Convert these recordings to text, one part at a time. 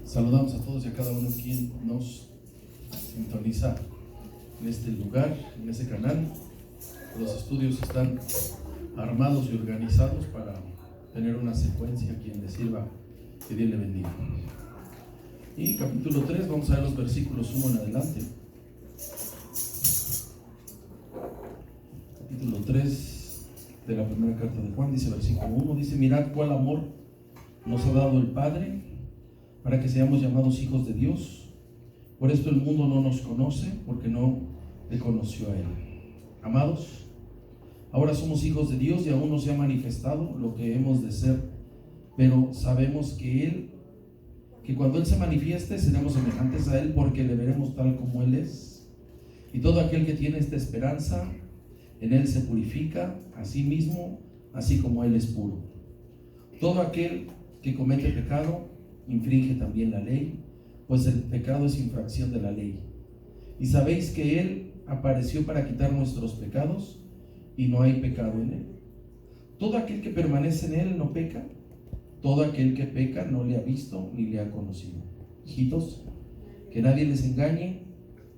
Saludamos a todos y a cada uno quien nos sintoniza en este lugar, en ese canal. Los estudios están armados y organizados para tener una secuencia a quien le sirva, que Dios le bendiga. Y capítulo 3, vamos a ver los versículos 1 en adelante. Capítulo 3 de la primera carta de Juan, dice versículo 1, dice: mirad cuál amor nos ha dado el Padre para que seamos llamados hijos de Dios. Por esto el mundo no nos conoce, porque no le conoció a Él. Amados, ahora somos hijos de Dios y aún no se ha manifestado lo que hemos de ser, pero sabemos que cuando Él se manifieste seremos semejantes a Él, porque le veremos tal como Él es. Y todo aquel que tiene esta esperanza en Él se purifica a sí mismo, así como Él es puro. Todo aquel que comete pecado infringe también la ley, pues el pecado es infracción de la ley. Y sabéis que Él apareció para quitar nuestros pecados, y no hay pecado en Él. Todo aquel que permanece en Él no peca. Todo aquel que peca no le ha visto ni le ha conocido. Hijitos, que nadie les engañe.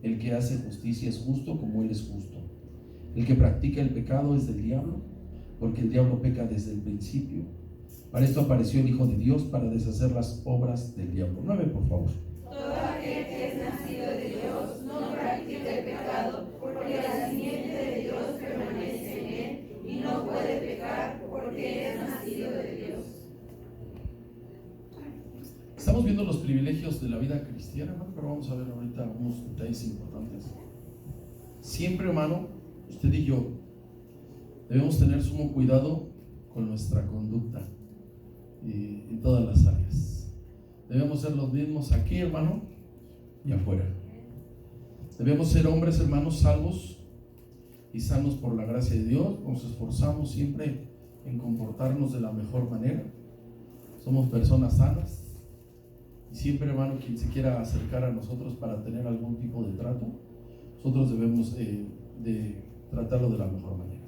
El que hace justicia es justo como Él es justo. El que practica el pecado es del diablo, porque el diablo peca desde el principio. Para esto apareció el Hijo de Dios, para deshacer las obras del diablo. 9, por favor. Todo aquel que es nacido de Dios no practica el pecado, porque la simiente de Dios permanece en él y no puede pecar porque es nacido de Dios. Estamos viendo los privilegios de la vida cristiana, hermano, pero vamos a ver ahorita unos detalles importantes. Siempre, hermano, usted y yo debemos tener sumo cuidado con nuestra conducta en todas las áreas. Debemos ser los mismos aquí, hermano, y afuera. Debemos ser hombres, hermanos, salvos y sanos por la gracia de Dios. Nos esforzamos siempre en comportarnos de la mejor manera. Somos personas sanas. Y siempre, hermano, quien se quiera acercar a nosotros para tener algún tipo de trato, nosotros debemos de tratarlo de la mejor manera.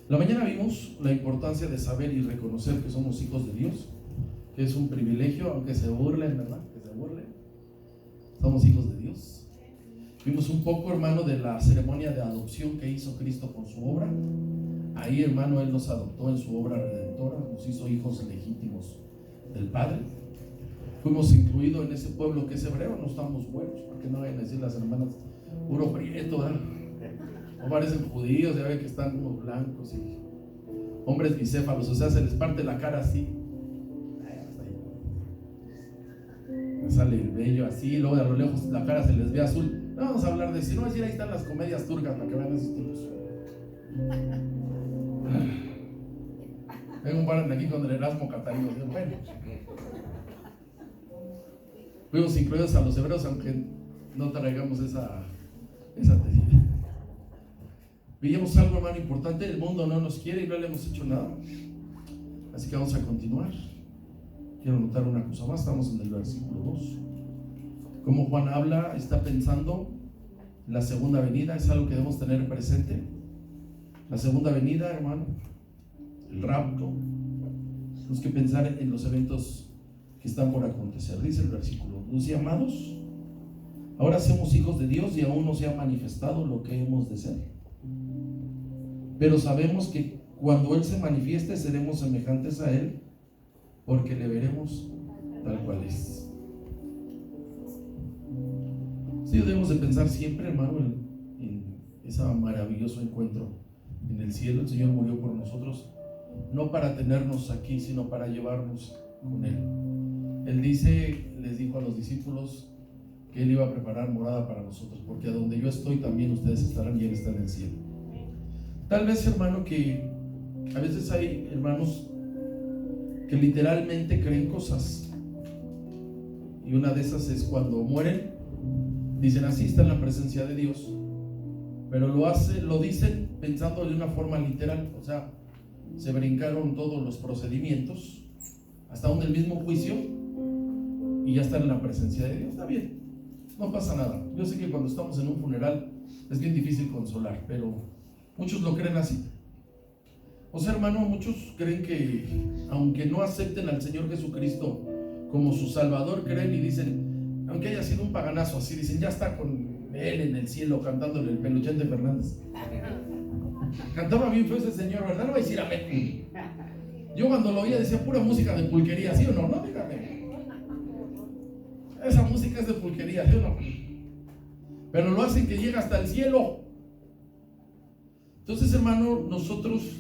La mañana vimos la importancia de saber y reconocer que somos hijos de Dios, que es un privilegio, aunque se burlen, ¿verdad? Que se burlen. Somos hijos de Dios. Vimos un poco, hermano, de la ceremonia de adopción que hizo Cristo con su obra. Ahí, hermano, Él nos adoptó en su obra redentora, nos hizo hijos legítimos del Padre. Fuimos incluidos en ese pueblo que es hebreo. No estamos buenos, porque no vayan a decir las hermanas puro prieto, ¿verdad? No parecen judíos, ya ven que están unos blancos y hombres bicéfalos, o sea, se les parte la cara así. Me sale el vello así, luego a lo lejos la cara se les ve azul. No vamos a hablar de eso, no decir ahí están las comedias turcas para que vean esos tipos. Tengo un par de aquí con el Erasmo Catarino. Bueno, fuimos incluidos a los hebreos, aunque no traigamos esa teoría. Veíamos algo, hermano, importante. El mundo no nos quiere y no le hemos hecho nada, así que vamos a continuar. Quiero notar una cosa más. Estamos en el versículo 2. Como Juan habla, está pensando en la segunda venida. Es algo que debemos tener presente. La segunda venida, hermano, el rapto. Tenemos que pensar en los eventos que están por acontecer. Dice el versículo 2: amados, ahora somos hijos de Dios y aún no se ha manifestado lo que hemos de ser. Pero sabemos que cuando Él se manifieste seremos semejantes a Él, porque le veremos tal cual es. Sí, debemos de pensar siempre, hermano, en ese maravilloso encuentro en el cielo. El Señor murió por nosotros, no para tenernos aquí, sino para llevarnos con Él. Él les dijo a los discípulos que Él iba a preparar morada para nosotros, porque a donde yo estoy también ustedes estarán, y Él está en el cielo. Tal vez, hermano, que a veces hay hermanos que literalmente creen cosas, y una de esas es cuando mueren, dicen así está en la presencia de Dios, pero lo dicen pensando de una forma literal, o sea, se brincaron todos los procedimientos, hasta el mismo juicio, y ya están en la presencia de Dios. Está bien, no pasa nada. Yo sé que cuando estamos en un funeral es bien difícil consolar, pero muchos lo creen así. O sea, hermano, muchos creen que aunque no acepten al Señor Jesucristo como su Salvador, creen y dicen, aunque haya sido un paganazo, así dicen, ya está con él en el cielo cantándole el Peluchente Fernández. Cantaba bien feo ese señor, ¿verdad? No va a decir amén. Yo cuando lo oía decía pura música de pulquería, ¿sí o no? No, dígame. Esa música es de pulquería, ¿sí o no? Pero lo hacen que llega hasta el cielo. Entonces, hermano, nosotros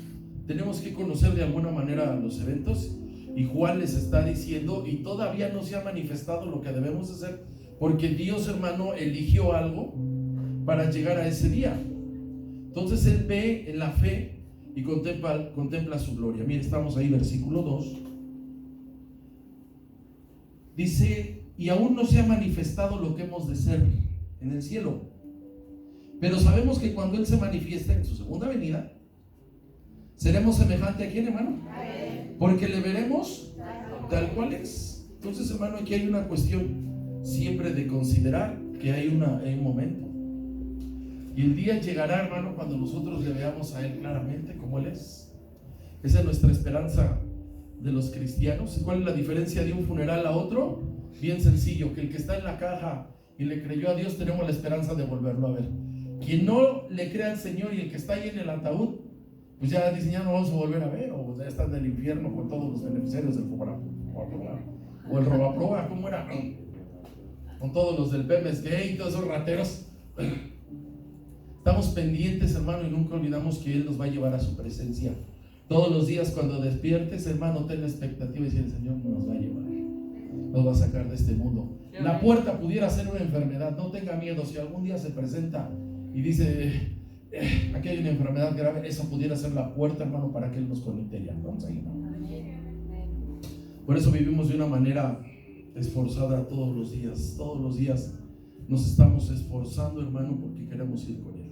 tenemos que conocer de alguna manera los eventos, y Juan les está diciendo, y todavía no se ha manifestado lo que debemos hacer, porque Dios, hermano, eligió algo para llegar a ese día. Entonces él ve en la fe y contempla su gloria. Mire, estamos ahí, versículo 2. Dice, y aún no se ha manifestado lo que hemos de ser en el cielo, pero sabemos que cuando Él se manifieste en su segunda venida, seremos semejante a ¿quién, hermano? Porque le veremos tal cual es. Entonces, hermano, aquí hay una cuestión siempre de considerar que hay un momento. Y el día llegará, hermano, cuando nosotros le veamos a Él claramente como Él es. Esa es nuestra esperanza de los cristianos. ¿Cuál es la diferencia de un funeral a otro? Bien sencillo, que el que está en la caja y le creyó a Dios, tenemos la esperanza de volverlo a ver. Quien no le crea al Señor y el que está ahí en el ataúd, pues ya dicen, ya no vamos a volver a ver, o ya están en el infierno con todos los beneficiarios del Fobra, o el Robaproa, ¿cómo era? Con todos los del PMSG y todos esos rateros. Estamos pendientes, hermano, y nunca olvidamos que Él nos va a llevar a su presencia. Todos los días cuando despiertes, hermano, ten la expectativa de decir, el Señor nos va a llevar, nos va a sacar de este mundo. La puerta pudiera ser una enfermedad, no tenga miedo. Si algún día se presenta y dice, aquí hay una enfermedad grave, eso pudiera ser la puerta, hermano, para que Él nos conecte ya. Vamos ahí, ¿no? Por eso vivimos de una manera esforzada todos los días. Todos los días nos estamos esforzando, hermano, porque queremos ir con Él.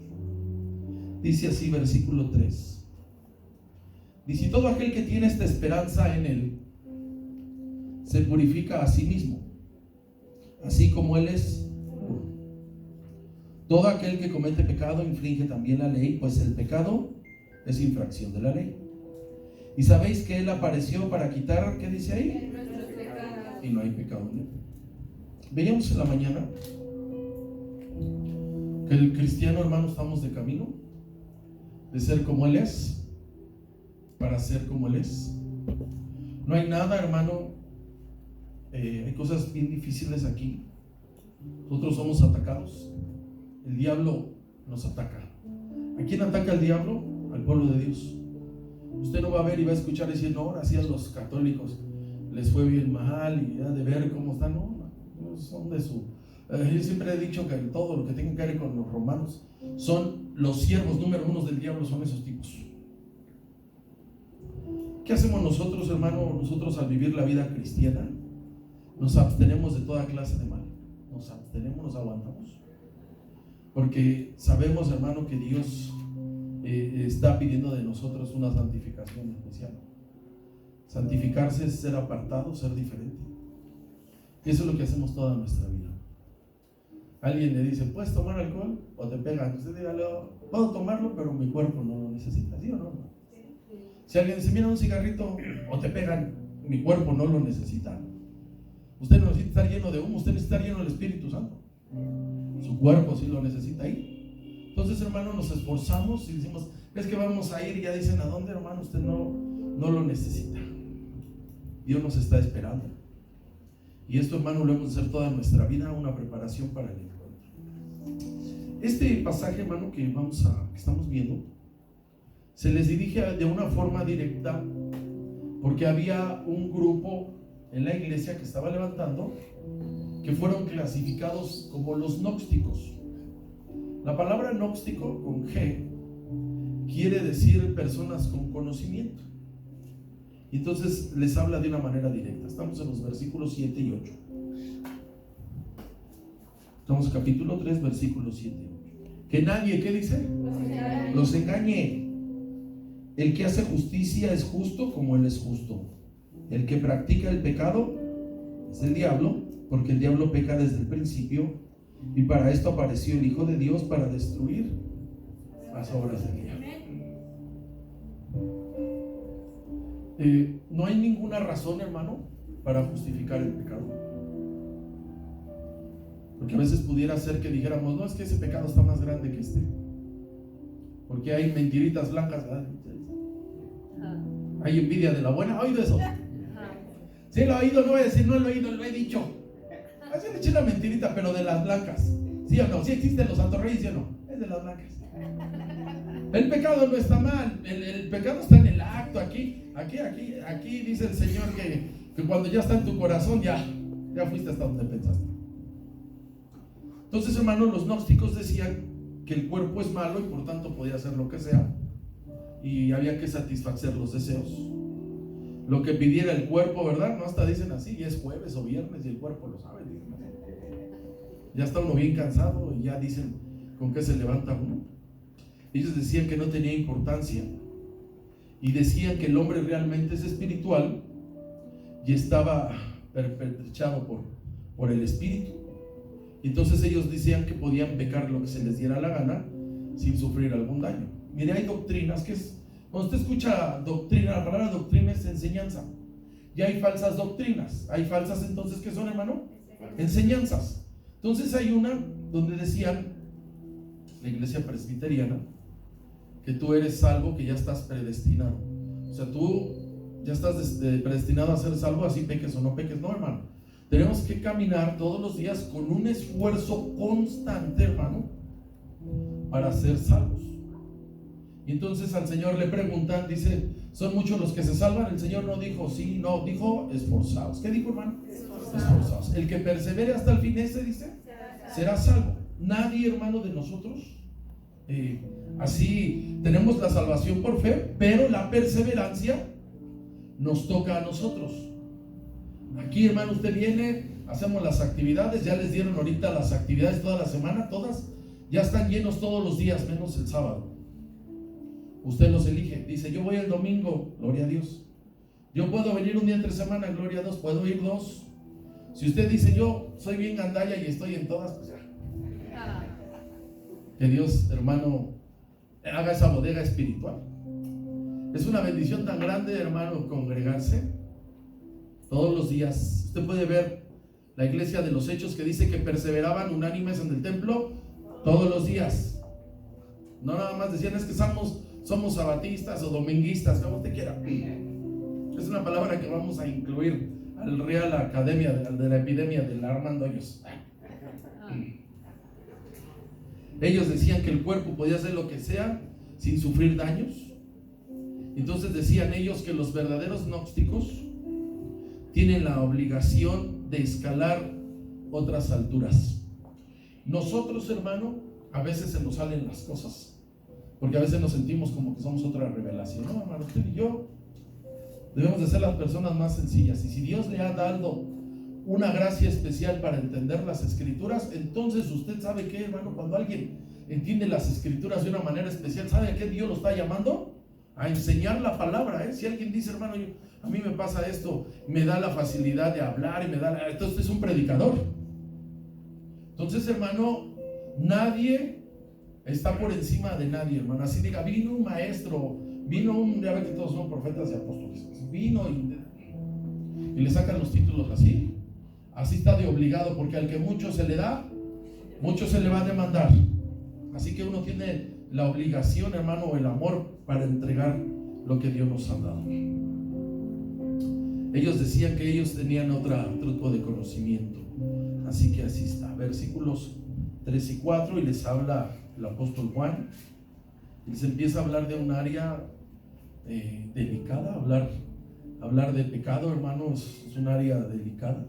Dice así, versículo 3. Dice, todo aquel que tiene esta esperanza en Él se purifica a sí mismo, así como Él es puro. Todo aquel que comete pecado infringe también la ley, pues el pecado es infracción de la ley. Y sabéis que Él apareció para quitar, ¿qué dice ahí? Y no hay pecado en Él. Veíamos en la mañana que el cristiano, hermano, estamos de camino de ser como Él es para ser como Él es. No hay nada, hermano, hay cosas bien difíciles aquí. Nosotros somos atacados. El diablo nos ataca. ¿A quién ataca el diablo? Al pueblo de Dios. Usted no va a ver y va a escuchar decir, no, ahora sí a los católicos les fue bien mal y ya de ver cómo están. No, son de su... yo siempre he dicho que todo lo que tenga que ver con los romanos son los siervos número uno del diablo, son esos tipos. ¿Qué hacemos nosotros, hermano? Nosotros al vivir la vida cristiana nos abstenemos de toda clase de mal. Nos abstenemos, nos aguantamos. Porque sabemos, hermano, que Dios está pidiendo de nosotros una santificación especial. Santificarse es ser apartado, ser diferente. Y eso es lo que hacemos toda nuestra vida. Alguien le dice, ¿puedes tomar alcohol? O te pegan. Usted dígale, puedo tomarlo, pero mi cuerpo no lo necesita. ¿Sí o no? Si alguien dice, mira un cigarrito, o te pegan, mi cuerpo no lo necesita. Usted no necesita estar lleno de humo, usted necesita estar lleno del Espíritu Santo. Su cuerpo sí lo necesita ahí. Entonces, hermano, nos esforzamos y decimos, es que vamos a ir, y ya dicen, ¿a dónde, hermano? Usted no lo necesita. Dios nos está esperando. Y esto, hermano, lo hemos de hacer toda nuestra vida, una preparación para el encuentro. Este pasaje, hermano, que estamos viendo, se les dirige de una forma directa, porque había un grupo en la iglesia que estaba levantando, que fueron clasificados como los gnósticos. La palabra gnóstico con G quiere decir personas con conocimiento. Y entonces les habla de una manera directa. Estamos en los versículos 7 y 8. Estamos en capítulo 3, versículos 7 y 8. Que nadie, ¿qué dice? Los engañe. El que hace justicia es justo como Él es justo. El que practica el pecado es el diablo, porque el diablo peca desde el principio, y para esto apareció el Hijo de Dios, para destruir las obras del diablo. No hay ninguna razón, hermano, para justificar el pecado? Porque a veces pudiera ser que dijéramos, no, es que ese pecado está más grande que este. Porque hay mentiritas blancas, ¿verdad? Hay envidia de la buena. ¿Ha oído eso? Sí, lo he oído, no voy a decir, no lo he oído, lo he dicho. Así le eché una mentirita, pero de las blancas. ¿Sí o no? ¿Sí existen los santos reyes, sí o no? Es de las blancas. El pecado no está mal, el pecado está en el acto. Aquí dice el Señor que cuando ya está en tu corazón, ya fuiste hasta donde pensaste. Entonces, hermanos, los gnósticos decían que el cuerpo es malo y por tanto podía hacer lo que sea y había que satisfacer los deseos. Lo que pidiera el cuerpo, ¿verdad? No, hasta dicen así, ya es jueves o viernes y el cuerpo lo sabe. Ya está uno bien cansado y ya dicen con qué se levanta uno. Ellos decían que no tenía importancia y decían que el hombre realmente es espiritual y estaba pertrechado por el espíritu. Entonces ellos decían que podían pecar lo que se les diera la gana sin sufrir algún daño. Mire, hay doctrinas que es, cuando usted escucha doctrina, la palabra doctrina es enseñanza. Y hay falsas doctrinas. Hay falsas, entonces, ¿qué son, hermano? Enseñanzas. Entonces hay una donde decían, la iglesia presbiteriana, que tú eres salvo, que ya estás predestinado. O sea, tú ya estás predestinado a ser salvo, así peques o no peques. No, hermano. Tenemos que caminar todos los días con un esfuerzo constante, hermano, para ser salvos. Y entonces al Señor le preguntan, dice, ¿son muchos los que se salvan? El Señor no dijo sí, no, dijo esforzados. ¿Qué dijo, hermano? Esforzados. El que persevere hasta el fin, ese dice, será salvo. Nadie, hermano, de nosotros, así tenemos la salvación por fe, pero la perseverancia nos toca a nosotros. Aquí, hermano, usted viene, hacemos las actividades, ya les dieron ahorita las actividades toda la semana, todas, ya están llenos todos los días, menos el sábado. Usted los elige, dice, yo voy el domingo, gloria a Dios. Yo puedo venir un día entre semana, gloria a Dios, puedo ir 2. Si usted dice, yo soy bien gandalla y estoy en todas, pues ya. Que Dios, hermano, haga esa bodega espiritual. Es una bendición tan grande, hermano, congregarse todos los días. Usted puede ver la iglesia de los Hechos que dice que perseveraban unánimes en el templo todos los días. No nada más decían, es que somos sabatistas o dominguistas, como usted quiera. Es una palabra que vamos a incluir al Real Academia de la Epidemia de la Armando Hoyos. Ellos decían que el cuerpo podía hacer lo que sea sin sufrir daños. Entonces decían ellos que los verdaderos gnósticos tienen la obligación de escalar otras alturas. Nosotros, hermano, a veces se nos salen las cosas, porque a veces nos sentimos como que somos otra revelación. No, hermano, usted y yo debemos de ser las personas más sencillas. Y si Dios le ha dado una gracia especial para entender las escrituras, entonces usted sabe que, hermano, cuando alguien entiende las escrituras de una manera especial, ¿sabe a qué Dios lo está llamando? A enseñar la palabra, Si alguien dice, hermano, a mí me pasa esto, me da la facilidad de hablar entonces es un predicador. Entonces, hermano, nadie está por encima de nadie, hermano. Así diga, vino un maestro, ya ve que todos son profetas y apóstoles, vino y le sacan los títulos así está de obligado, porque al que mucho se le da, mucho se le va a demandar. Así que uno tiene la obligación, hermano, o el amor para entregar lo que Dios nos ha dado. Ellos decían que ellos tenían otro tipo de conocimiento. Así que así está, versículos 3 y 4, y les habla el apóstol Juan, y les empieza a hablar de un área delicada. Hablar de pecado, hermanos, es un área delicada,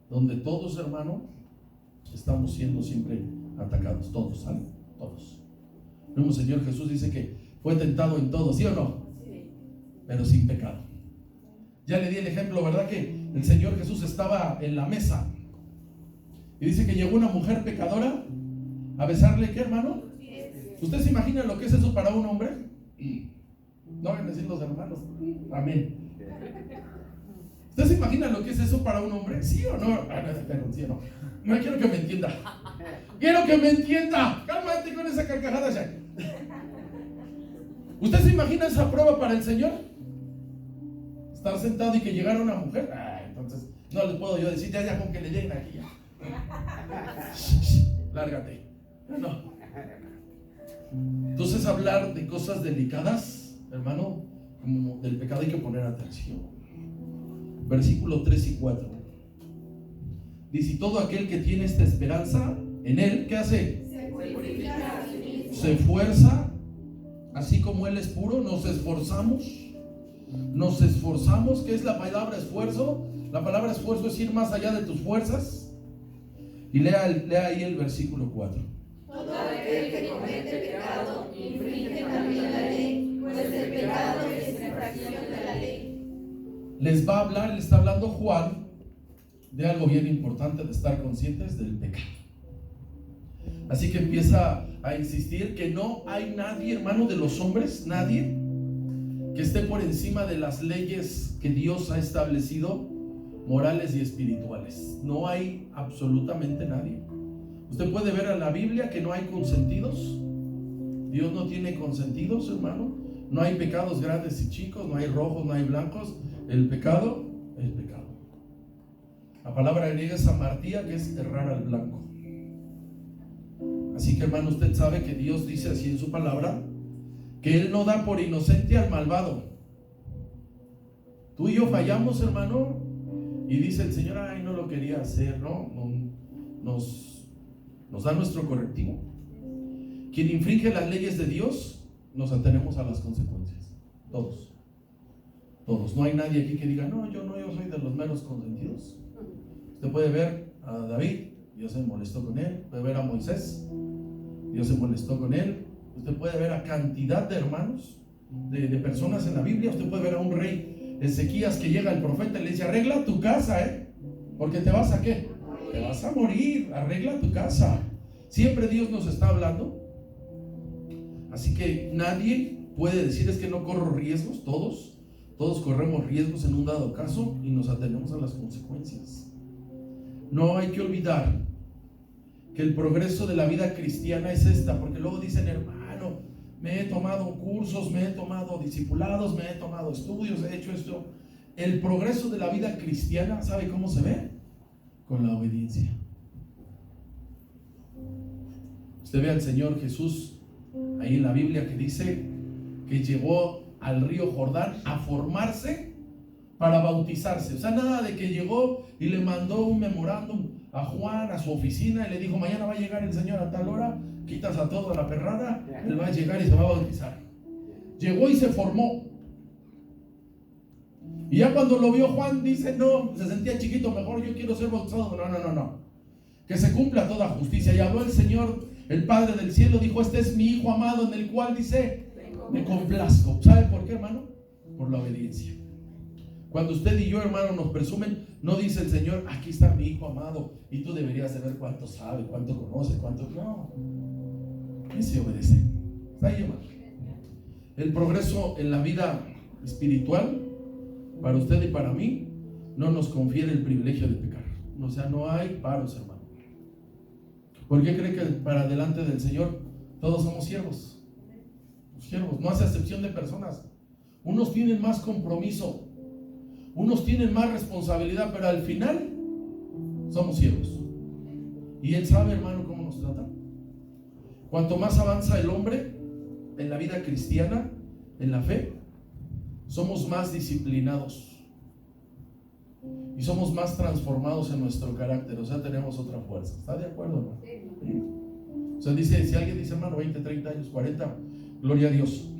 donde todos, hermano, estamos siendo siempre atacados, todos, ¿saben? Todos. El Señor Jesús dice que fue tentado en todo, ¿sí o no? Sí. Pero sin pecado. Ya le di el ejemplo, ¿verdad? Que el Señor Jesús estaba en la mesa y dice que llegó una mujer pecadora a besarle, ¿qué, hermano? ¿Usted se imagina lo que es eso para un hombre? No van a decir los hermanos, amén. ¿Usted se imagina lo que es eso para un hombre? ¿Sí o no? Perdón, ¿sí o no? No quiero que me entienda. Quiero que me entienda. Cálmate con esa carcajada ya. ¿Usted se imagina esa prueba para el Señor? Estar sentado y que llegara una mujer. Entonces No les puedo yo decir, ya con que le lleguen aquí ya. Lárgate. No. Entonces hablar de cosas delicadas, hermano, como del pecado hay que poner atención. Versículos 3 y 4. Dice, y todo aquel que tiene esta esperanza en él, ¿qué hace? Se esfuerza, así como él es puro. Nos esforzamos. ¿Qué es la palabra esfuerzo? La palabra esfuerzo es ir más allá de tus fuerzas. Y lea ahí el versículo 4. Todo aquel que comete pecado infringe también la ley, pues el pecado es infracción de la ley. Les va a hablar, le está hablando Juan de algo bien importante, de estar conscientes del pecado. Así que empieza a insistir que no hay nadie, hermano, de los hombres, nadie que esté por encima de las leyes que Dios ha establecido, morales y espirituales. No hay absolutamente nadie. Usted puede ver en la Biblia que no hay consentidos. Dios no tiene consentidos, hermano. No hay pecados grandes y chicos, no hay rojos, no hay blancos. El pecado es pecado. La palabra griega es amartía, que es errar al blanco. Así que, hermano, usted sabe que Dios dice así en su palabra, que Él no da por inocente al malvado. Tú y yo fallamos, hermano, y dice el Señor, ay, no lo quería hacer, ¿no? Nos da nuestro correctivo. Quien infringe las leyes de Dios, nos atenemos a las consecuencias. Todos. No hay nadie aquí que diga, no, yo soy de los menos consentidos. Usted puede ver a David, Dios se molestó con él. Puede ver a Moisés, Dios se molestó con él. Usted puede ver a cantidad de hermanos, de personas en la Biblia. Usted puede ver a un rey, Ezequías, que llega el profeta y le dice, arregla tu casa, porque te vas a ¿qué? Te vas a morir, arregla tu casa. Siempre Dios nos está hablando. Así que nadie puede decir, es que no corro riesgos. Todos corremos riesgos en un dado caso y nos atenemos a las consecuencias. No hay que olvidar que el progreso de la vida cristiana es esta, porque luego dicen, hermano, me he tomado cursos, me he tomado discipulados, me he tomado estudios, he hecho esto. El progreso de la vida cristiana, ¿sabe cómo se ve? Con la obediencia. Usted ve al Señor Jesús ahí en la Biblia que dice que llegó al río Jordán a formarse para bautizarse. O sea, nada de que llegó y le mandó un memorándum a Juan a su oficina y le dijo, mañana va a llegar el Señor a tal hora, quitas a toda la perrada, Él va a llegar y se va a bautizar. Llegó y se formó. Y ya cuando lo vio Juan, dice, no, se sentía chiquito, mejor yo quiero ser bautizado. No. Que se cumpla toda justicia. Y habló el Señor, el Padre del cielo, dijo, este es mi Hijo amado en el cual, dice, me complazco. ¿Sabe por qué, hermano? Por la obediencia. Cuando usted y yo, hermano, nos presumen, no dice el Señor, aquí está mi Hijo amado, y tú deberías saber cuánto sabe, cuánto conoce, cuánto... No. Ese obedece. Está ahí, hermano. El progreso en la vida espiritual, para usted y para mí, no nos confiere el privilegio de pecar. O sea, no hay paros, hermano. ¿Por qué cree que para delante del Señor todos somos siervos? Siervos, no hace excepción de personas. Unos tienen más compromiso, unos tienen más responsabilidad, pero al final somos siervos. Y Él sabe, hermano, cómo nos trata. Cuanto más avanza el hombre en la vida cristiana, en la fe, somos más disciplinados y somos más transformados en nuestro carácter. O sea, tenemos otra fuerza. ¿Está de acuerdo, hermano? Sí. O sea, dice, si alguien dice, hermano, 20, 30 años, 40, gloria a Dios,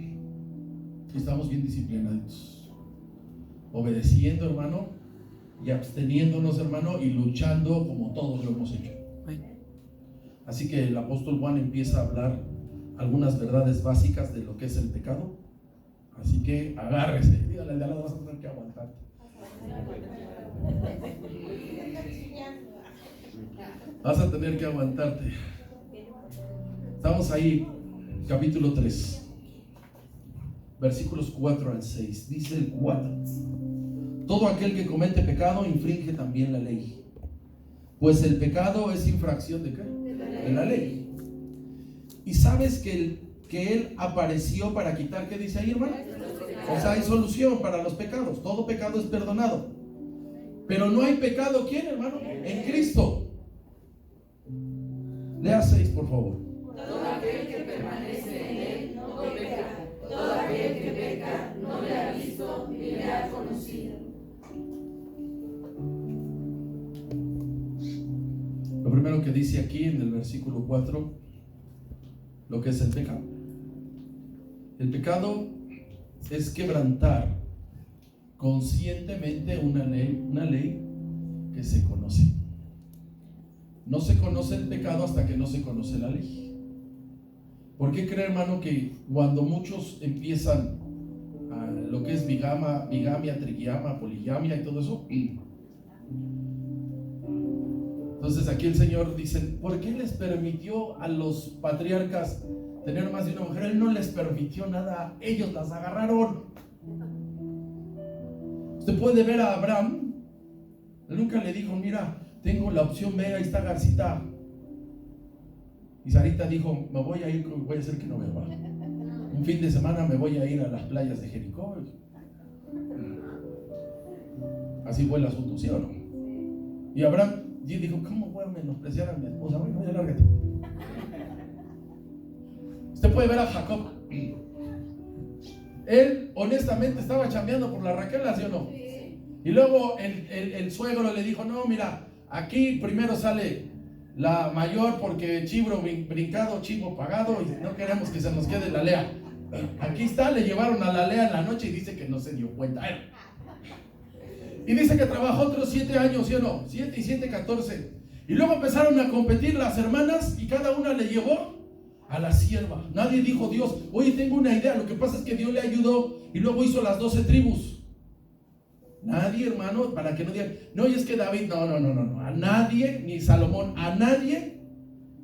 estamos bien disciplinados, obedeciendo, hermano, y absteniéndonos, hermano, y luchando como todos lo hemos hecho. Así que el apóstol Juan empieza a hablar algunas verdades básicas de lo que es el pecado. Así que agárrese, dígale al de al lado, vas a tener que aguantarte. Vas a tener que aguantarte. Estamos ahí, capítulo 3, versículos 4 al 6. Dice el 4: todo aquel que comete pecado infringe también la ley, pues el pecado es infracción ¿de qué? De la ley. Y sabes que Él apareció para quitar, ¿qué dice ahí, hermano? O sea, hay solución para los pecados. Todo pecado es perdonado. Pero no hay pecado, ¿quién, hermano? En Cristo. Lea 6, por favor. Todo aquel que permanece en él no peca. Todo aquel que peca no le ha visto ni le ha conocido. Lo primero que dice aquí en el versículo 4, lo que es el pecado. El pecado es quebrantar conscientemente una ley que se conoce. No se conoce el pecado hasta que no se conoce la ley. ¿Por qué cree, hermano, que cuando muchos empiezan a lo que es bigamia, trigamia, poligamia y todo eso? Entonces aquí el Señor dice, ¿por qué les permitió a los patriarcas tener más de una mujer? Él no les permitió nada, ellos las agarraron. Usted puede ver a Abraham, él nunca le dijo, mira, tengo la opción B, ahí está Garcita. Y Sarita dijo, me voy a ir, voy a hacer que no me va. Un fin de semana me voy a ir a las playas de Jericó. Así fue el asunto, ¿sí o no? Y Abraham dijo, ¿cómo voy a menospreciar a mi esposa? Bueno, ya lárgate. Usted puede ver a Jacob. Él honestamente estaba chambeando por la Raquel, ¿sí o no? Y luego el suegro le dijo, no, mira, aquí primero sale la mayor porque chivo brincado, chivo pagado, y no queremos que se nos quede la Lea. Aquí está, le llevaron a la Lea en la noche y dice que no se dio cuenta. Y dice que trabajó otros 7 años, ¿sí o no? 7 y 7, 14. Y luego empezaron a competir las hermanas y cada una le llevó a la sierva. Nadie dijo, Dios, oye, tengo una idea. Lo que pasa es que Dios le ayudó y luego hizo las 12 tribus. Nadie, hermano, para que no digan, no, y es que David, no, a nadie, ni Salomón, a nadie,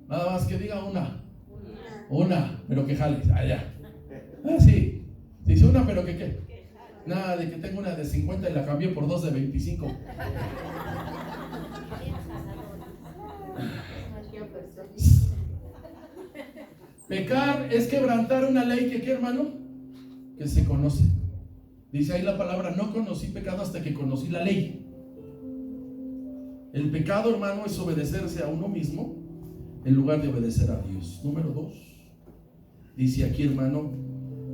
nada más que diga una, pero que jale, allá. Sí, dice una, pero que qué. Nada de que tengo una de 50 y la cambié por 2 de 25. Pecar es quebrantar una ley que, ¿qué, hermano? Que se conoce. Dice ahí la palabra, no conocí pecado hasta que conocí la ley. El pecado, hermano, es obedecerse a uno mismo en lugar de obedecer a Dios. Número 2, dice aquí, hermano,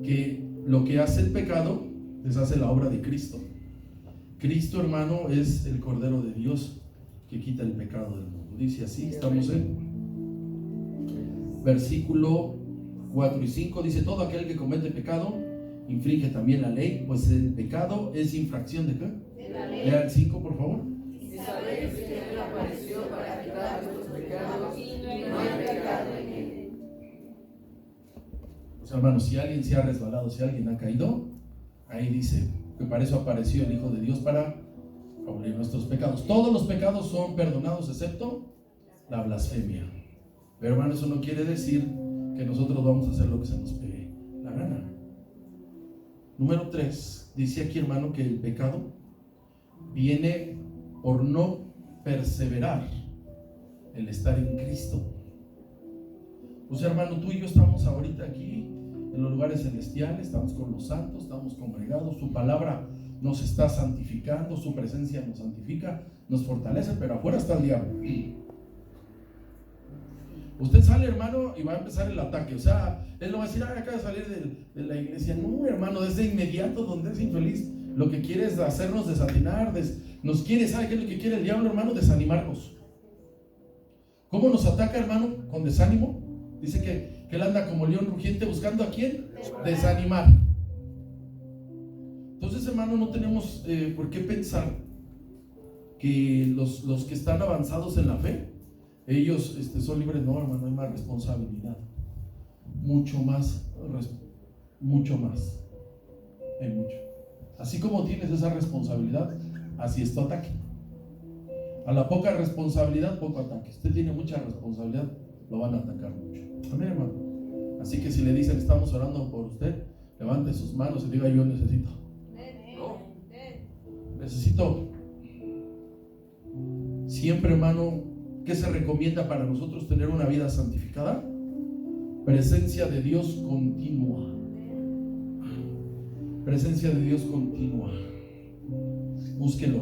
que lo que hace el pecado deshace la obra de Cristo. Cristo, hermano, es el Cordero de Dios que quita el pecado del mundo. Dice así, estamos en versículo 4 y 5, dice, todo aquel que comete pecado infringe también la ley, pues el pecado es infracción ¿de qué? De la ley. Lea el 5, por favor. Y sabéis que Él apareció para quitar nuestros pecados y no hay pecado en Él. O sea, hermanos, si alguien se ha resbalado, si alguien ha caído, ahí dice que para eso apareció el Hijo de Dios, para abolir nuestros pecados. Todos los pecados son perdonados excepto la blasfemia. Pero, hermanos, eso no quiere decir que nosotros vamos a hacer lo que se nos pegue la gana. Número 3, dice aquí, hermano, que el pecado viene por no perseverar el estar en Cristo. O sea, hermano, tú y yo estamos ahorita aquí en los lugares celestiales, estamos con los santos, estamos congregados, su palabra nos está santificando, su presencia nos santifica, nos fortalece, pero afuera está el diablo. Usted sale, hermano, y va a empezar el ataque. O sea, él no va a decir, acaba de salir de la iglesia. No, hermano, desde inmediato, donde es infeliz, lo que quiere es hacernos desatinar, nos quiere, ¿sabe qué es lo que quiere el diablo, hermano? Desanimarnos. ¿Cómo nos ataca, hermano? Con desánimo. Dice que él anda como león rugiente buscando a quién? Desanimar. Entonces, hermano, no tenemos por qué pensar que los que están avanzados en la fe, ellos son libres. No, hermano, hay más responsabilidad, mucho más, hay mucho. Así como tienes esa responsabilidad, así es tu ataque. A la poca responsabilidad, poco ataque. Usted tiene mucha responsabilidad, lo van a atacar mucho. Amén, hermano. Así que si le dicen, estamos orando por usted, levante sus manos y diga, yo necesito. Necesito. Siempre, hermano, ¿qué se recomienda para nosotros tener una vida santificada? Presencia de Dios continua. Presencia de Dios continua. Búsquelo.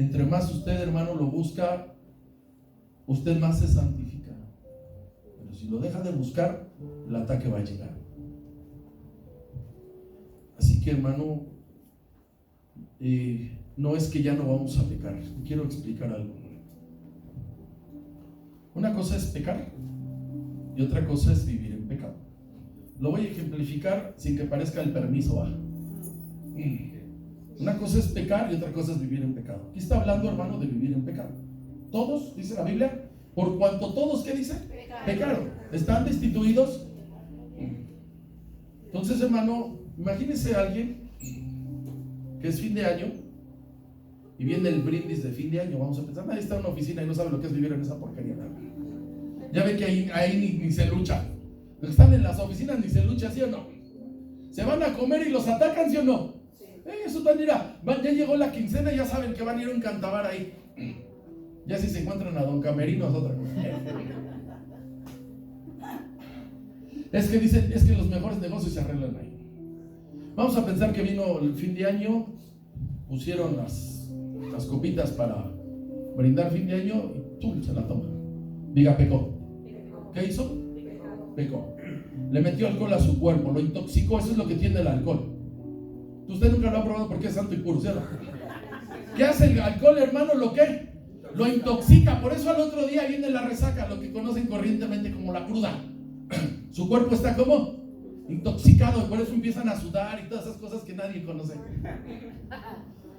entre más usted, hermano, lo busca, usted más se santifica. Pero si lo deja de buscar, el ataque va a llegar. Así que, hermano, no es que ya no vamos a pecar. Quiero explicar algo. Una cosa es pecar y otra cosa es vivir en pecado. Lo voy a ejemplificar sin que parezca el permiso. Una cosa es pecar y otra cosa es vivir en pecado. Aquí está hablando, hermano, de vivir en pecado. Todos, dice la Biblia, por cuanto todos, ¿qué dice? Pecaron. Están destituidos. Entonces, hermano, imagínese a alguien que es fin de año y viene el brindis de fin de año. Vamos a pensar, nadie está en una oficina y no sabe lo que es vivir en esa porquería. Ya ve que ahí ni se lucha. Los que están en las oficinas ni se lucha, ¿sí o no? Se van a comer y los atacan, ¿sí o no? Eso tan mira, ya llegó la quincena y ya saben que van a ir a un cantabar ahí. Ya si se encuentran a Don Camerino es otra cosa. Es que dicen, es que los mejores negocios se arreglan ahí. Vamos a pensar que vino el fin de año, pusieron las copitas para brindar fin de año y ¡tum! Se la toma. Diga, pecó. ¿Qué hizo? Pecó. Le metió alcohol a su cuerpo, lo intoxicó. Eso es lo que tiene el alcohol. Usted nunca lo ha probado porque es santo y puro, ¿cierto? ¿Qué hace el alcohol, hermano? ¿Lo qué? Lo intoxica. Por eso al otro día viene la resaca, lo que conocen corrientemente como la cruda. Su cuerpo está como intoxicado y por eso empiezan a sudar y todas esas cosas que nadie conoce.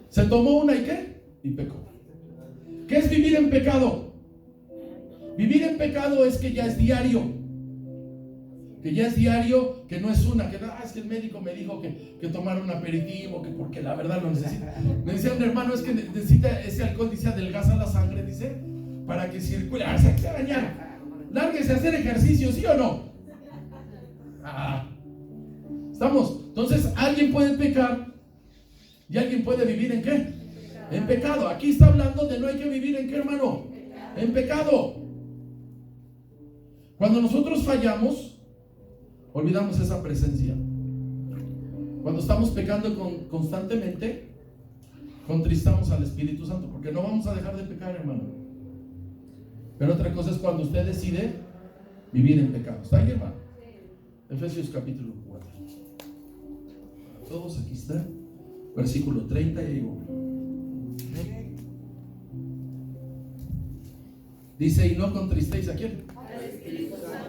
Se tomó una y ¿qué? Y pecó. ¿Qué es vivir en pecado? Vivir en pecado es que ya es diario. Que ya es diario, que no es una, que es que el médico me dijo que tomara un aperitivo, que porque la verdad lo necesita. Me decía un hermano, es que necesita ese alcohol, dice, adelgaza la sangre, dice, para que circule. Se hay que bañar. Lárguese a hacer ejercicio, ¿sí o no? ¿Estamos? Entonces, alguien puede pecar y alguien puede vivir ¿en qué? En pecado. Aquí está hablando de no hay que vivir ¿en qué, hermano? En pecado. Cuando nosotros fallamos, olvidamos esa presencia. Cuando estamos pecando constantemente, contristamos al Espíritu Santo, porque no vamos a dejar de pecar, hermano. Pero otra cosa es cuando usted decide vivir en pecado. ¿Está ahí, hermano? Efesios capítulo 4. Todos aquí está. Versículo 30 y digo. Dice, y no contristéis ¿a quién?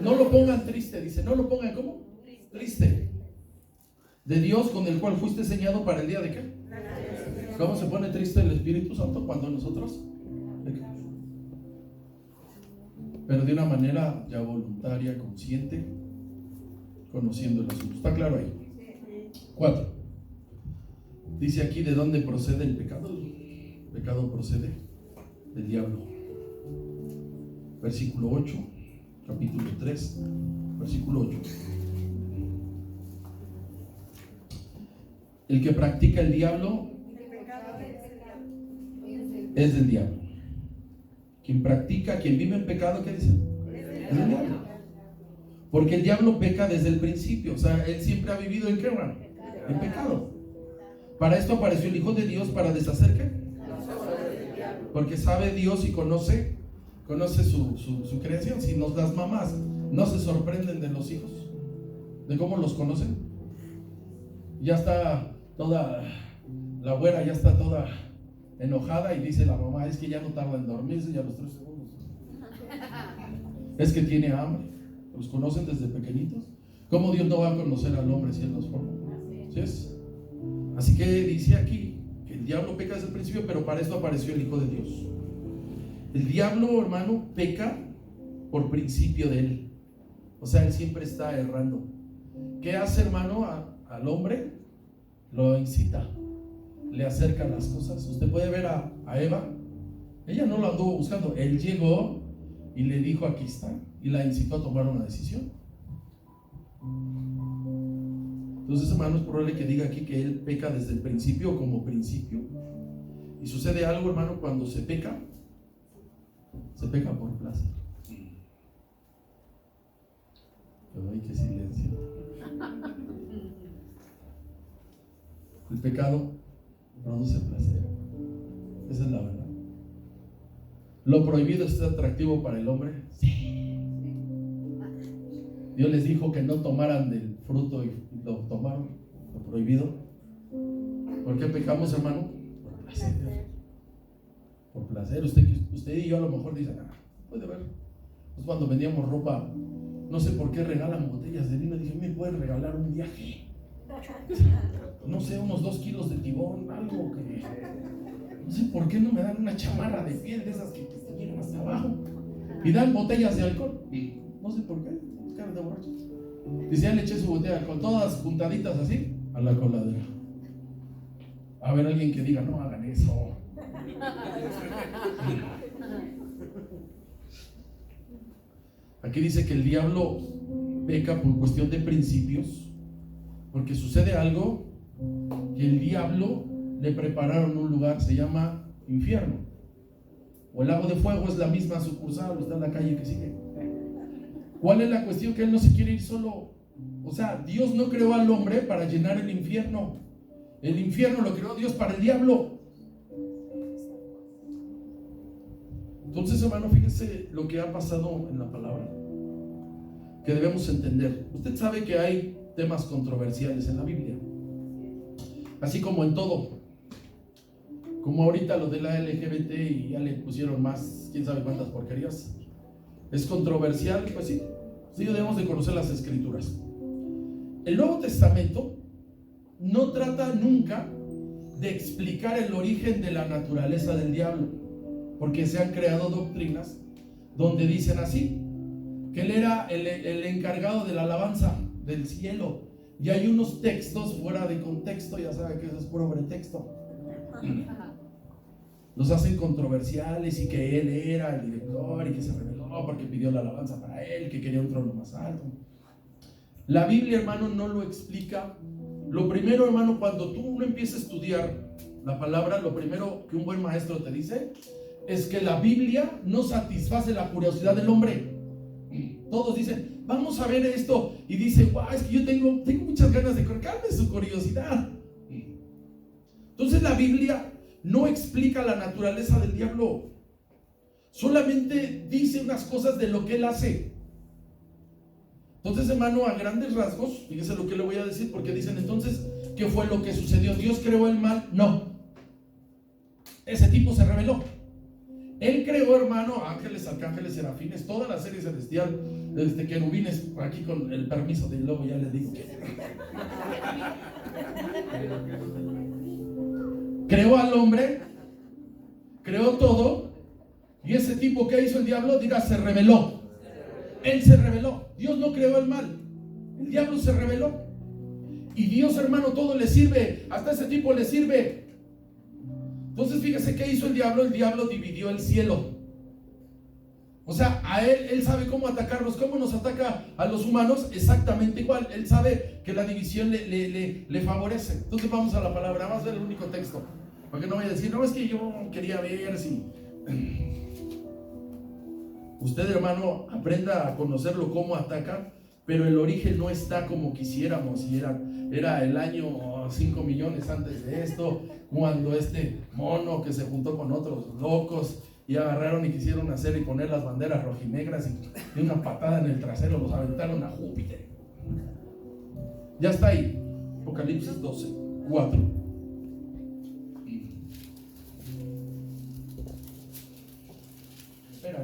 No lo pongan triste, dice, no lo pongan ¿cómo? Triste. De Dios con el cual fuiste sellado para el día de ¿qué? ¿Cómo se pone triste el Espíritu Santo cuando nosotros pecamos? Pero de una manera ya voluntaria, consciente, conociendo el asunto. ¿Está claro ahí? 4. Dice aquí de dónde procede el pecado. El pecado procede del diablo. Versículo 8. Capítulo 3, versículo 8. El que practica el diablo es del diablo. Quien practica, quien vive en pecado, ¿qué dice? Es del diablo. Porque el diablo peca desde el principio. O sea, él siempre ha vivido ¿en qué, hermano? En pecado. Para esto apareció el Hijo de Dios, para deshacer ¿qué? Porque sabe Dios y conoce su creación. Si las mamás no se sorprenden de los hijos, de cómo los conocen, ya está toda la güera, ya está toda enojada y dice la mamá, es que ya no tarda en dormirse, ya los 3 segundos, es que tiene hambre. Los conocen desde pequeñitos. ¿Cómo Dios no va a conocer al hombre si él los forma? ¿Sí es? Así que dice aquí que el diablo peca desde el principio, pero para esto apareció el Hijo de Dios. El diablo, hermano, peca por principio de él. O sea, él siempre está errando. ¿Qué hace, hermano, al hombre? Lo incita, le acerca las cosas. Usted puede ver a Eva. Ella no lo anduvo buscando. Él llegó y le dijo, aquí está, y la incitó a tomar una decisión. Entonces, hermano, es probable que diga aquí que él peca desde el principio, como principio. Y sucede algo, hermano, cuando se peca por placer. Pero hay que silencio. El pecado produce placer. Esa es la verdad. ¿Lo prohibido es atractivo para el hombre? Sí. Dios les dijo que no tomaran del fruto y lo tomaron, lo prohibido. ¿Por qué pecamos, hermano? Por placer. Por placer. Usted y yo a lo mejor dicen, puede ver. Pues cuando vendíamos ropa, no sé por qué regalan botellas de vino. Dije, ¿me pueden regalar un viaje? No sé, unos 2 kilos de tibón, algo que... No sé por qué no me dan una chamarra de piel de esas que te llegan hasta abajo. Y dan botellas de alcohol. No sé por qué, caras de borrachos. Dice, ya le eché su botella de alcohol, todas juntaditas así, a la coladera. A ver, alguien que diga, no hagan eso. Aquí dice que el diablo peca por cuestión de principios, porque sucede algo, que el diablo le prepararon un lugar, se llama infierno, o el lago de fuego es la misma sucursal, está en la calle que sigue. ¿Cuál es la cuestión? Que él no se quiere ir solo. O sea, Dios no creó al hombre para llenar el infierno. El infierno lo creó Dios para el diablo. Entonces, hermano, fíjese lo que ha pasado en la palabra, que debemos entender. Usted sabe que hay temas controversiales en la Biblia, así como en todo. Como ahorita lo de la LGBT y ya le pusieron más, quién sabe cuántas porquerías. Es controversial, pues sí, debemos de conocer las escrituras. El Nuevo Testamento no trata nunca de explicar el origen de la naturaleza del diablo, porque se han creado doctrinas donde dicen así, que él era el encargado de la alabanza del cielo, y hay unos textos fuera de contexto, ya sabe que eso es puro pretexto. Los hacen controversiales, y que él era el director y que se rebeló porque pidió la alabanza para él, que quería un trono más alto. La Biblia, hermano, no lo explica. Lo primero, hermano, cuando tú empiezas a estudiar la palabra, lo primero que un buen maestro te dice es que la Biblia no satisface la curiosidad del hombre. Todos dicen, vamos a ver esto, y dice, wow, es que yo tengo muchas ganas de calme su curiosidad. Entonces la Biblia no explica la naturaleza del diablo, solamente dice unas cosas de lo que él hace. Entonces, hermano, a grandes rasgos, fíjese lo que le voy a decir, porque dicen entonces, ¿qué fue lo que sucedió? ¿Dios creó el mal? No. Ese tipo se rebeló. Él creó, hermano, ángeles, arcángeles, serafines, toda la serie celestial, querubines, aquí con el permiso del lobo, ya les digo que... Creó al hombre, creó todo, y ese tipo que hizo el diablo, dirá, se rebeló. Él se rebeló. Dios no creó el mal, el diablo se rebeló. Y Dios, hermano, todo le sirve, hasta ese tipo le sirve. Entonces fíjese qué hizo el diablo. El diablo dividió el cielo. O sea, a él sabe cómo atacarnos. ¿Cómo nos ataca a los humanos? Exactamente igual. Él sabe que la división le favorece. Entonces vamos a la palabra, vamos a ver el único texto, para que no vaya a decir, no, es que yo quería ver si... Usted, hermano, aprenda a conocerlo cómo ataca, pero el origen no está como quisiéramos. Y era el año 5 millones antes de esto, cuando este mono que se juntó con otros locos y agarraron y quisieron hacer y poner las banderas rojinegras, y de una patada en el trasero los aventaron a Júpiter. Ya está ahí, Apocalipsis 12, 4.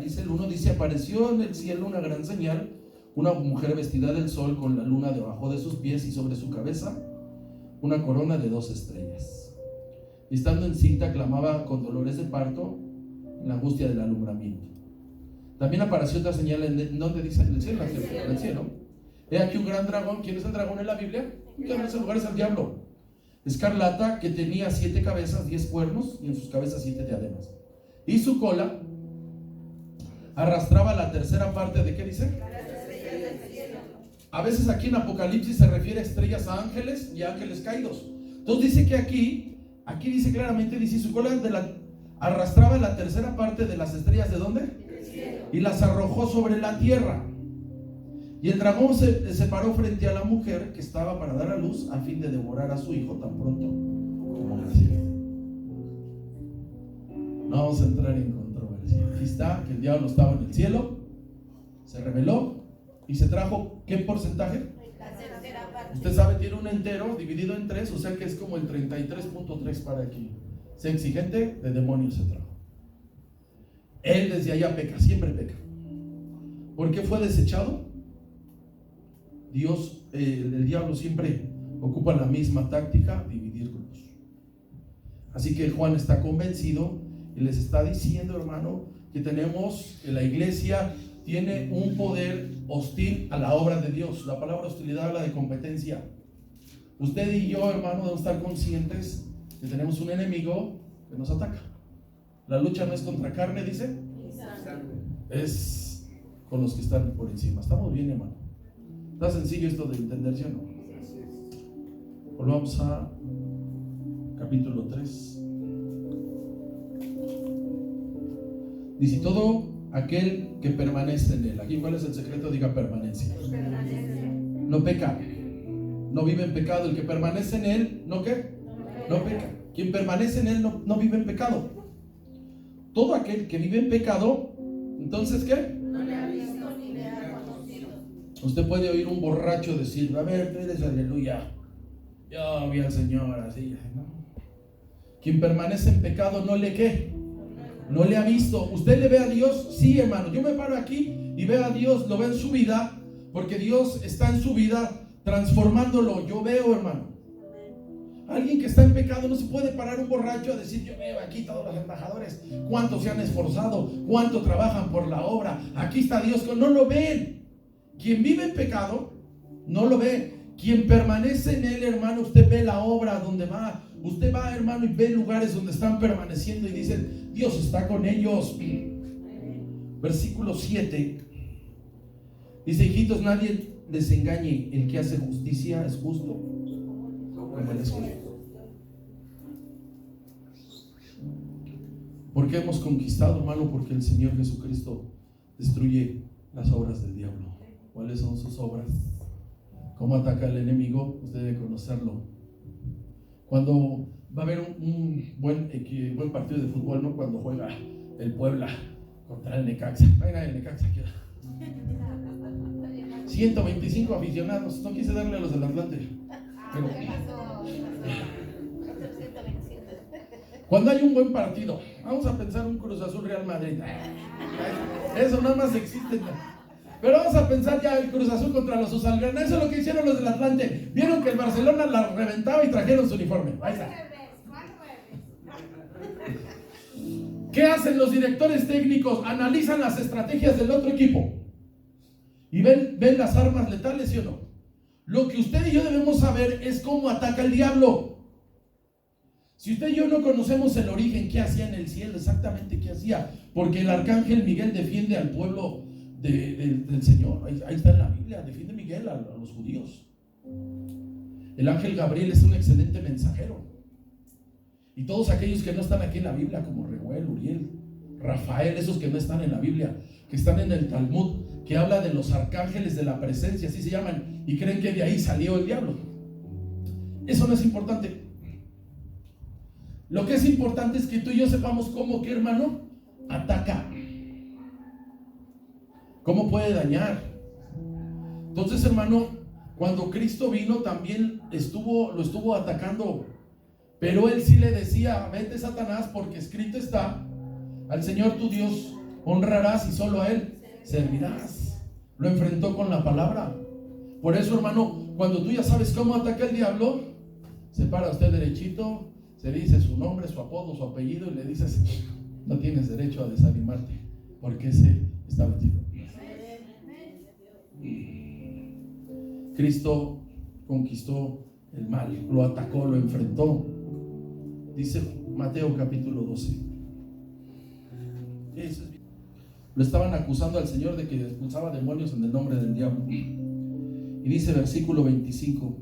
Dice el 1, dice, apareció en el cielo una gran señal, una mujer vestida del sol con la luna debajo de sus pies y sobre su cabeza una corona de 2 estrellas. Y estando encinta clamaba con dolores de parto en la angustia del alumbramiento. También apareció otra señal en donde dice, en el cielo, en el cielo. He aquí un gran dragón. ¿Quién es el dragón en la Biblia? Que en ese lugar es el diablo. Escarlata, que tenía 7 cabezas, 10 cuernos, y en sus cabezas 7 diademas. Y su cola arrastraba la tercera parte de, ¿qué dice? A veces aquí en Apocalipsis se refiere a estrellas, a ángeles y a ángeles caídos. Entonces dice que aquí dice claramente, dice, su cola arrastraba la tercera parte de las estrellas, ¿de dónde? Y las arrojó sobre la tierra. Y el dragón se paró frente a la mujer que estaba para dar a luz, a fin de devorar a su hijo tan pronto como naciera. No vamos a entrar en controversia. profecía. Aquí está, que el diablo estaba en el cielo, se rebeló y se trajo, ¿qué porcentaje? La tercera parte. Usted sabe, tiene un entero dividido en 3, o sea que es como el 33.3 para aquí. Sea exigente, de demonios se trajo. Él desde allá peca, siempre peca. ¿Por qué fue desechado? Dios, el diablo siempre ocupa la misma táctica, dividir grupos. Así que Juan está convencido y les está diciendo, hermano, que la iglesia tiene un poder hostil a la obra de Dios. La palabra hostilidad habla de competencia. Usted y yo, hermano, debemos estar conscientes que tenemos un enemigo que nos ataca. La lucha no es contra carne, dice, es con los que están por encima. ¿Estamos bien, hermano? ¿Está sencillo esto de entender, sí o no? Volvamos a capítulo 3. Dice, todo aquel que permanece en él. Aquí, ¿cuál es el secreto? Diga permanencia. No peca, no vive en pecado. El que permanece en él, ¿no qué? No peca. Quien permanece en él no vive en pecado. Todo aquel que vive en pecado, entonces, ¿qué? No le ha visto ni le ha conocido. Usted puede oír un borracho decir, a ver, tú eres aleluya, yo vi al Señor así, ¿no? Quien permanece en pecado no le ¿qué? No le ha visto. ¿Usted le ve a Dios? Sí, hermano. Yo me paro aquí y veo a Dios, lo veo en su vida, porque Dios está en su vida transformándolo. Yo veo, hermano. Alguien que está en pecado no se puede parar un borracho a decir, yo veo aquí todos los embajadores, cuánto se han esforzado, cuánto trabajan por la obra, aquí está Dios. No lo ven. Quien vive en pecado no lo ve. Quien permanece en él, hermano, usted ve la obra donde va. Usted va, hermano, y ve lugares donde están permaneciendo y dicen, Dios está con ellos. Versículo 7 dice, hijitos, nadie les engañe, el que hace justicia es justo como él es justo. ¿Por qué hemos conquistado, hermano? Porque el Señor Jesucristo destruye las obras del diablo. ¿Cuáles son sus obras? ¿Cómo ataca al enemigo? Usted debe conocerlo. Cuando va a haber un buen partido de fútbol, ¿no? Cuando juega el Puebla contra el Necaxa. Venga, el Necaxa aquí. 125 aficionados. No quise darle a los del Atlante. Pero, cuando hay un buen partido, vamos a pensar un Cruz Azul Real Madrid. Eso nada más existe. Pero vamos a pensar ya el Cruz Azul contra los Usalgrana. Eso es lo que hicieron los del Atlante. Vieron que el Barcelona la reventaba y trajeron su uniforme. Ahí está. ¿Qué hacen los directores técnicos? Analizan las estrategias del otro equipo y ven las armas letales, ¿sí o no? Lo que usted y yo debemos saber es cómo ataca el diablo. Si usted y yo no conocemos el origen, qué hacía en el cielo, exactamente qué hacía, porque el arcángel Miguel defiende al pueblo del Señor. Ahí está en la Biblia, defiende Miguel a los judíos. El ángel Gabriel es un excelente mensajero. Y todos aquellos que no están aquí en la Biblia, como Reuel, Uriel, Rafael, esos que no están en la Biblia, que están en el Talmud, que habla de los arcángeles de la presencia, así se llaman, y creen que de ahí salió el diablo. Eso no es importante. Lo que es importante es que tú y yo sepamos cómo, ¿qué, hermano? Ataca. ¿Cómo puede dañar? Entonces, hermano, cuando Cristo vino también lo estuvo atacando. Pero él sí le decía, vete, Satanás, porque escrito está, al Señor tu Dios honrarás y solo a él servirás. Lo enfrentó con la palabra. Por eso, hermano, cuando tú ya sabes cómo ataca el diablo, se para usted derechito, se dice su nombre, su apodo, su apellido y le dices, no tienes derecho a desanimarte, porque ese está metido. Cristo conquistó el mal, lo atacó, lo enfrentó. Dice Mateo capítulo 12. Lo estaban acusando al Señor de que expulsaba demonios en el nombre del diablo. Y dice versículo 25,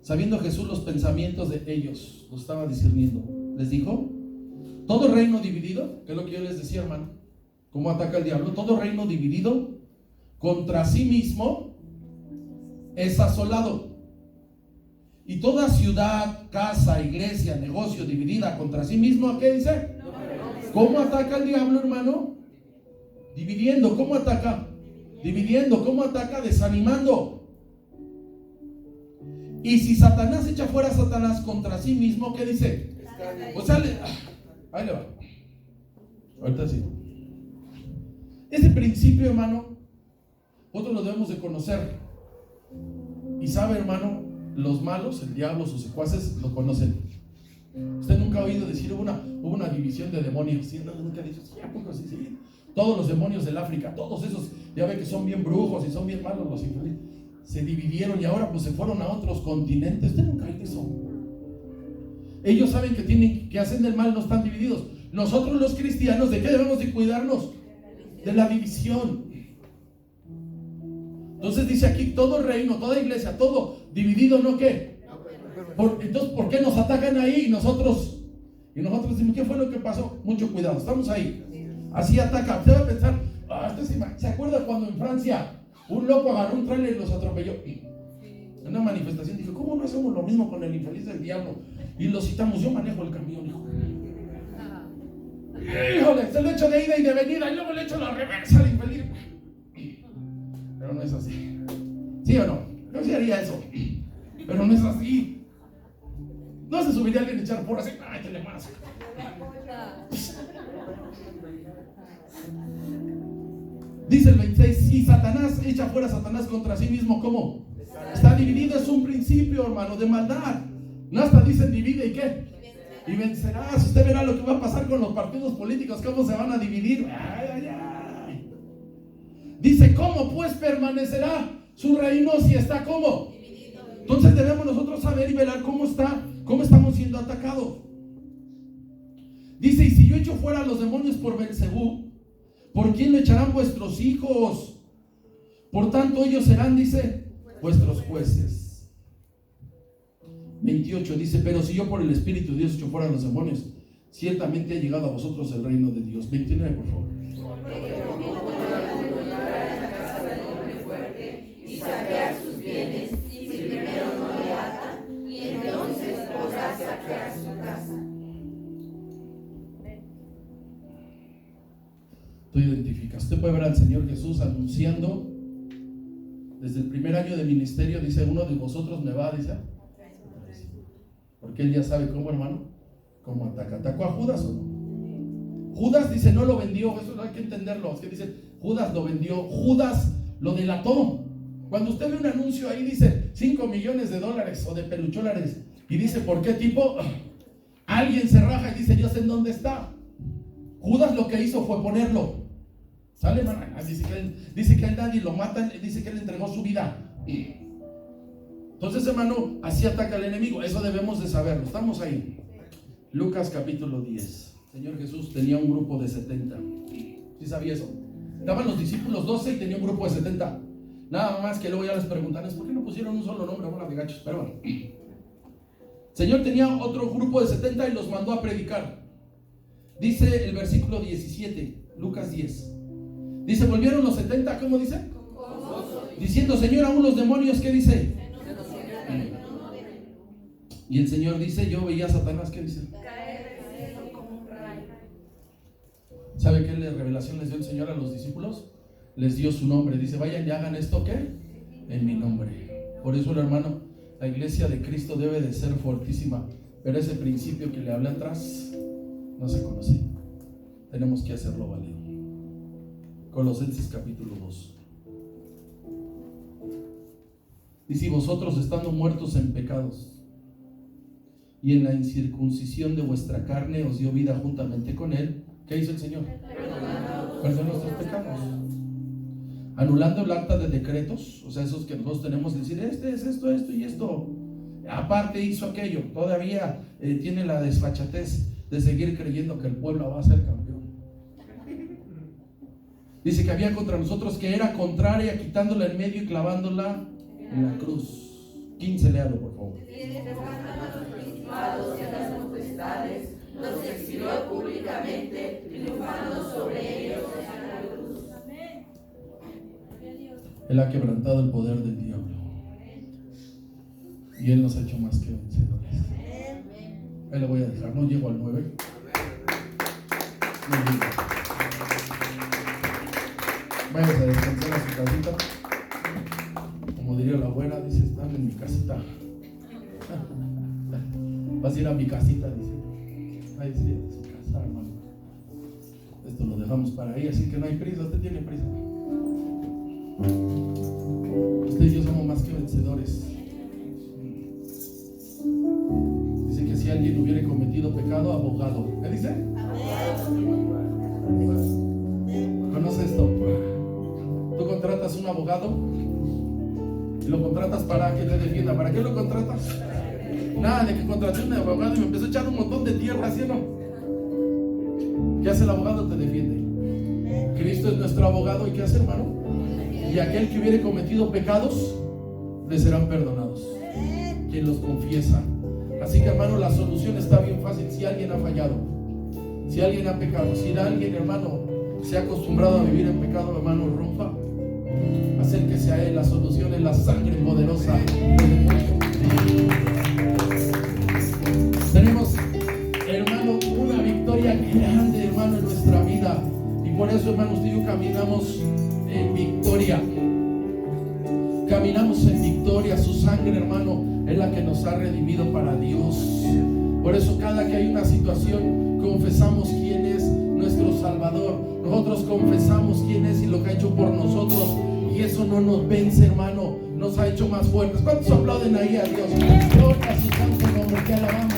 sabiendo Jesús los pensamientos de ellos, lo estaba discerniendo, les dijo, todo reino dividido, que es lo que yo les decía, hermano, cómo ataca el diablo, todo reino dividido contra sí mismo es asolado. Y toda ciudad, casa, iglesia, negocio dividida contra sí mismo, ¿qué dice? ¿Cómo ataca el diablo, hermano? Dividiendo. ¿Cómo ataca? Dividiendo. ¿Cómo ataca? Desanimando. Y si Satanás echa fuera a Satanás contra sí mismo, ¿qué dice? O sea, ahí le va. Ahorita sí. Ese principio, hermano, nosotros lo debemos de conocer. Y sabe, hermano, los malos, el diablo, sus secuaces, lo conocen. Usted nunca ha oído decir hubo una división de demonios. ¿Sí? No, nunca ha dicho, sí, ¿a poco sí? Sí. Todos los demonios del África, todos esos, ya ve que son bien brujos y son bien malos los infelices, se dividieron y ahora pues se fueron a otros continentes. Usted nunca ha oído eso. Ellos saben que hacen del mal, no están divididos. Nosotros los cristianos, ¿de qué debemos de cuidarnos? De la división. Entonces dice aquí, todo reino, toda iglesia, todo dividido, ¿no qué? Entonces, ¿por qué nos atacan ahí y nosotros decimos, ¿qué fue lo que pasó? Mucho cuidado, estamos ahí. Así ataca. Usted va a pensar, ¿se acuerda cuando en Francia un loco agarró un trailer y los atropelló? En una manifestación dijo, ¿cómo no hacemos lo mismo con el infeliz del diablo? Y lo citamos, yo manejo el camión, hijo. Híjole, se lo echo de ida y de venida y luego le echo la reversa al infeliz. Pero no es así. ¿Sí o no? Yo sí haría eso. Pero no es así. No se subiría alguien a echar por así. Ay, te le más. Dice el 26, si Satanás echa fuera a Satanás contra sí mismo, ¿cómo? Está dividido, es un principio, hermano, de maldad. No hasta dicen divide y qué. Y vencerás. Usted verá lo que va a pasar con los partidos políticos, cómo se van a dividir. Ay, ay, ay. Dice, ¿cómo pues permanecerá su reino si está como? Entonces debemos nosotros saber y velar cómo estamos siendo atacados. Dice, y si yo echo fuera a los demonios por Belzebú, ¿por quién lo echarán vuestros hijos? Por tanto ellos serán, dice, vuestros jueces. 28 dice, pero si yo por el Espíritu de Dios echo fuera a los demonios, ciertamente ha llegado a vosotros el reino de Dios. 29, por favor. Y saquear sus bienes, si primero no le atan, y entonces podrá saquear su casa. Tú identificas. Usted puede ver al Señor Jesús anunciando desde el primer año de ministerio. Dice, uno de vosotros me va a decir, porque él ya sabe cómo, hermano, cómo ataca. ¿Atacó a Judas o no? Judas dice, no lo vendió. Eso no hay que entenderlo. Es que dice, Judas lo vendió. Judas lo delató. Cuando usted ve un anuncio ahí dice 5 millones de dólares o de pelucholares y dice, ¿por qué tipo? Alguien se raja y dice, yo sé en dónde está. Judas lo que hizo fue ponerlo. ¿Sale, hermano? Dice que a nadie lo matan, dice que él entregó su vida. Entonces, hermano, así ataca el enemigo. Eso debemos de saberlo. Estamos ahí. Lucas capítulo 10. Señor Jesús tenía un grupo de 70. ¿Sí sabía eso? Estaban los discípulos 12 y tenía un grupo de 70. Nada más que luego ya les preguntan, ¿por qué no pusieron un solo nombre? Bola de gachos. Pero bueno. Señor tenía otro grupo de 70 y los mandó a predicar. Dice el versículo 17, Lucas 10. Dice, volvieron los 70, ¿cómo dice? Diciendo, Señor, aún los demonios, ¿qué dice? Y el Señor dice, yo veía a Satanás, ¿qué dice? ¿Sabe qué revelación les dio el Señor a los discípulos? Les dio su nombre. Dice, vayan y hagan esto, ¿qué? En mi nombre. Por eso, hermano, la iglesia de Cristo debe de ser fortísima. Pero ese principio que le hablé atrás no se conoce. Tenemos que hacerlo válido. Colosenses capítulo 2. Dice, vosotros estando muertos en pecados y en la incircuncisión de vuestra carne os dio vida juntamente con él. ¿Qué hizo el Señor? Perdonó nuestros pecados, anulando el acta de decretos, o sea, esos que nosotros tenemos que decir, este es esto y esto, aparte hizo aquello. Todavía tiene la desfachatez de seguir creyendo que el pueblo va a ser campeón. Dice que había contra nosotros que era contraria, quitándola en medio y clavándola en la cruz. 15, léalo por favor. Los exilió públicamente, triunfando sobre ellos en la cruz. Él ha quebrantado el poder del diablo y Él nos ha hecho más que vencedores. Ahí lo voy a dejar, no llego al 9. bendiga. Váyanse a descansar a su casita. Como diría la abuela, dice, están en mi casita. Vas a ir a mi casita, dice. Ahí sí, a su casa, hermano. Esto lo dejamos para ahí, así que no hay prisa. Usted tiene prisa. Usted y yo somos más que vencedores. Dice que si alguien hubiera cometido pecado, abogado. ¿Qué dice? ¿Conoce esto? Tú contratas un abogado y lo contratas para que te defienda. ¿Para qué lo contratas? Nada de que contraté un abogado y me empezó a echar un montón de tierra, ¿sí o no? ¿Qué hace el abogado? Te defiende. Cristo es nuestro abogado. ¿Y qué hace, hermano? Y aquel que hubiere cometido pecados, le serán perdonados. Quien los confiesa. Así que, hermano, la solución está bien fácil. Si alguien ha fallado, si alguien ha pecado, si alguien, hermano, se ha acostumbrado a vivir en pecado, hermano, rompa, acérquese a él. La solución es la sangre poderosa. Tenemos, hermano, una victoria grande, hermano, en nuestra vida. Y por eso, hermano, usted y yo caminamos en victoria. Caminamos en victoria. Su sangre, hermano, es la que nos ha redimido para Dios. Por eso cada que hay una situación, confesamos quién es nuestro Salvador. Nosotros confesamos quién es y lo que ha hecho por nosotros. Y eso no nos vence, hermano. Nos ha hecho más fuertes. ¿Cuántos aplauden ahí a Dios? Gloria a su santo nombre, que alabamos.